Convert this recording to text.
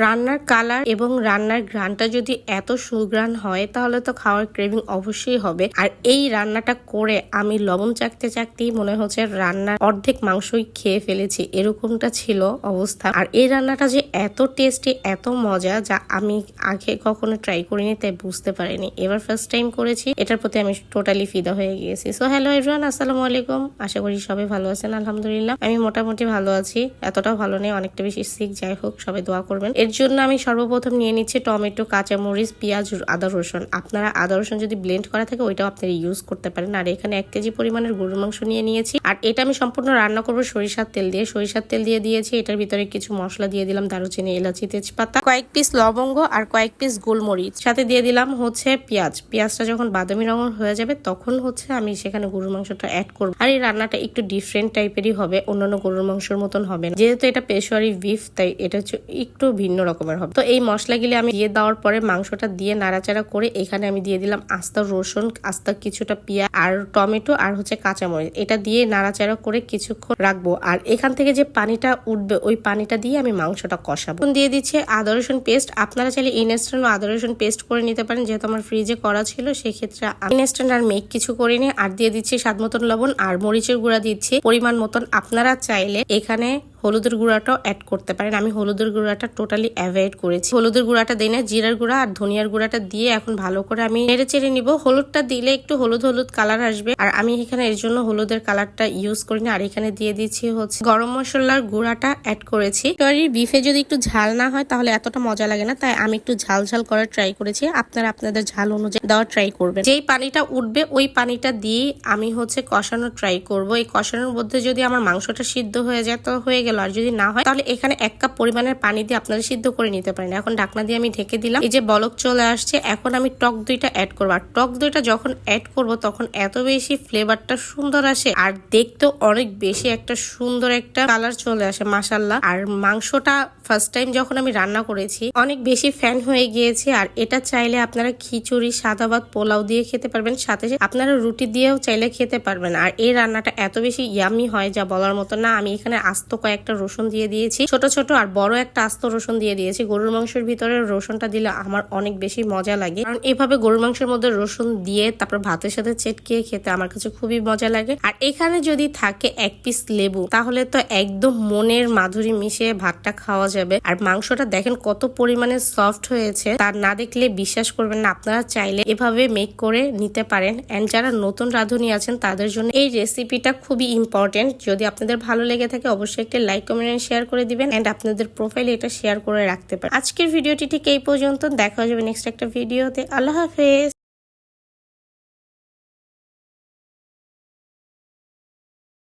রান্নার কালার এবং রান্নার ঘ্রাণটা যদি এত সুঘ্রাণ হয় তাহলে তো খাওয়ার ক্রেভিং অবশ্যই হবে। আর এই রান্নাটা করে আমি লবণ চাকতে চাকতেই মনে হচ্ছে রান্নার অর্ধেক মাংসই খেয়ে ফেলেছি, এরকমটা ছিল অবস্থা। আর এই রান্নাটা যে এত টেস্টি, এত মজা, যা আমি আগে কখনো ট্রাই করিনি, তাই বুঝতে পারিনি। এবার ফার্স্ট টাইম করেছি, এটার প্রতি আমি টোটালি ফিদা হয়ে গিয়েছি। সো হ্যালো এভরিওয়ান, আসসালামু আলাইকুম। আশা করি সবাই ভালো আছেন। আলহামদুলিল্লাহ আমি মোটামুটি ভালো আছি, এতটাও ভালো নেই, অনেকটা বেশি সিক। যাই হোক, সবাই দোয়া করবেন। এর জন্য আমি সর্বপ্রথম নিয়ে নিচ্ছি টমেটো, কাঁচামরিচ, পেঁয়াজ, আদা রসুন। আপনারা আদা রসুন যদি ব্লেন্ড করা থাকে ওইটাও আপনারা ইউজ করতে পারেন। আর এখানে 1 কেজি পরিমাণের গরুর মাংস নিয়ে নিয়েছি। আর এটা আমি সম্পূর্ণ রান্না করবো সরিষার তেল দিয়ে। সরিষার তেল দিয়ে দিয়েছি, এটার ভিতরে কিছু মশলা দিয়ে দিলাম, দারুচিনি, এলাচি, তেজপাতা, কয়েক পিস লবঙ্গ আর কয়েক পিস গোলমরিচ। সাথে দিয়ে দিলাম হচ্ছে পেঁয়াজ। পেঁয়াজটা যখন বাদামি রঙের হয়ে যাবে তখন হচ্ছে আমি সেখানে গরুর মাংসটা অ্যাড করবো। আর এই রান্নাটা একটু ডিফারেন্ট টাইপেরই হবে, অন্যান্য গরুর মাংসের মতন হবে না, যেহেতু এটা পেশোয়ারি বিফ, তাই এটা একটু ভিন্ন রকমের হবে। তো এই মশলাগুলি আমি দিয়ে দেওয়ার পরে মাংসটা দিয়ে নাড়াচাড়া করে এখানে আমি দিয়ে দিলাম আস্তা রসুন, আস্তা কিছুটা পেঁয়াজ আর টমেটো আর হচ্ছে কাঁচামরিচ। এটা দিয়ে নাড়াচাড়া করে কিছুক্ষণ রাখবো। আর এখান থেকে যে পানিটা উঠবে ওই পানিটা দিয়ে আমি মাংসটা কষাবো। দিয়ে দিচ্ছে আদা রসুন পেস্ট। আপনারা চাইলে ইনস্ট্যান্ট আদা রসুন পেস্ট করে নিতে পারেন, যেহেতু আমার ফ্রিজে করা ছিল সেক্ষেত্রে ইনস্ট্যান্ট আর মেক কিছু করিনি। আর দিয়ে দিচ্ছি স্বাদ মতন লবণ আর মরিচের গুঁড়া দিচ্ছি পরিমাণ মতন। আপনারা চাইলে এখানে হলুদের গুঁড়াটাও অ্যাড করতে পারেন। আমি হলুদের গুঁড়াটা টোটালি অ্যাভয়েড করেছি, হলুদের গুঁড়াটা দিই না। জিরার গুঁড়া আর ধনিয়ার গুঁড়াটা দিয়ে এখন ভালো করে আমি নেড়ে চেড়ে নিব। হলুদটা দিলে একটু হলুদ হলুদ কালার আসবে, আর আমি এখানে এর জন্য হলুদের কালারটা ইউজ করি না। আর এখানে দিয়ে দিচ্ছি হচ্ছে গরম মশলার গুঁড়াটা অ্যাড করেছি। বিফে যদি একটু ঝাল না হয় তাহলে এতটা মজা লাগে না, তাই আমি একটু ঝাল ঝাল করার ট্রাই করেছি। আপনারা আপনাদের ঝাল অনুযায়ী দেওয়ার ট্রাই করবেন। যেই পানিটা উঠবে ওই পানিটা দিয়ে আমি হচ্ছে কষানো ট্রাই করব। এই কষানোর মধ্যে যদি আমার মাংসটা সিদ্ধ হয়ে যায় তো হয়ে গেল, আর যদি না হয় তাহলে এখানে 1 কাপ পরিমাণের পানি দিয়ে আপনারা সিদ্ধ করে নিতে পারেন। এখন ঢাকনা দিয়ে আমি ঢেকে দিলাম। এই যে বলক চলে আসছে, এখন আমি টক দইটা অ্যাড করবো। আর টক দইটা যখন অ্যাড করব তখন এত বেশি ফ্লেভারটা সুন্দর আসে, আর দেখতেও অনেক বেশি একটা সুন্দর একটা কালার চলে আসে, মাশাআল্লাহ। আর মাংসটা ফার্স্ট টাইম যখন আমি রান্না করেছি অনেক বেশি ফ্যান হয়ে গিয়েছে। আর এটা চাইলে আপনারা খিচুড়ি, সাদা ভাত, পোলাও দিয়ে খেতে পারবেন, সাথে আপনারা রুটি দিয়েও চাইলে খেতে পারবেন। আর এই রান্নাটা এত বেশি ইয়ামি হয় যা বলার মতো না। আমি এখানে আস্ত কয়েকটা রসুন দিয়ে দিয়েছি, ছোট ছোট, আর বড় একটা আস্ত রসুন দিয়ে দিয়েছি। গরুর মাংসের ভিতরে রসুনটা দিলে আমার অনেক বেশি মজা লাগে, কারণ এভাবে গরুর মাংসের মধ্যে রসুন দিয়ে তারপর ভাতের সাথে চেটকিয়ে খেতে আমার কাছে খুবই মজা লাগে। আর এখানে যদি থাকে 1 পিস লেবু তাহলে তো একদম মনের মাধুরী মিশিয়ে ভাতটা খাওয়া যাবে। আর মাংসটা দেখেন কত পরিমাণে সফট হয়েছে, তার না দেখলে বিশ্বাস করবেন না। আপনারা চাইলে এভাবে মেক করে নিতে পারেন। এন্ড যারা নতুন রাঁধুনি আছেন তাদের জন্য এই রেসিপিটা খুবই ইম্পর্টেন্ট। যদি আপনাদের ভালো লেগে থাকে অবশ্যই একটা লাইক, কমেন্ট, শেয়ার করে দিবেন, এন্ড আপনাদের প্রোফাইলে এটা শেয়ার করে রাখতে পারেন। আজকের ভিডিওটি ঠিক এই পর্যন্ত, দেখা যাবে নেক্সট একটা ভিডিওতে। আল্লাহ হাফেজ।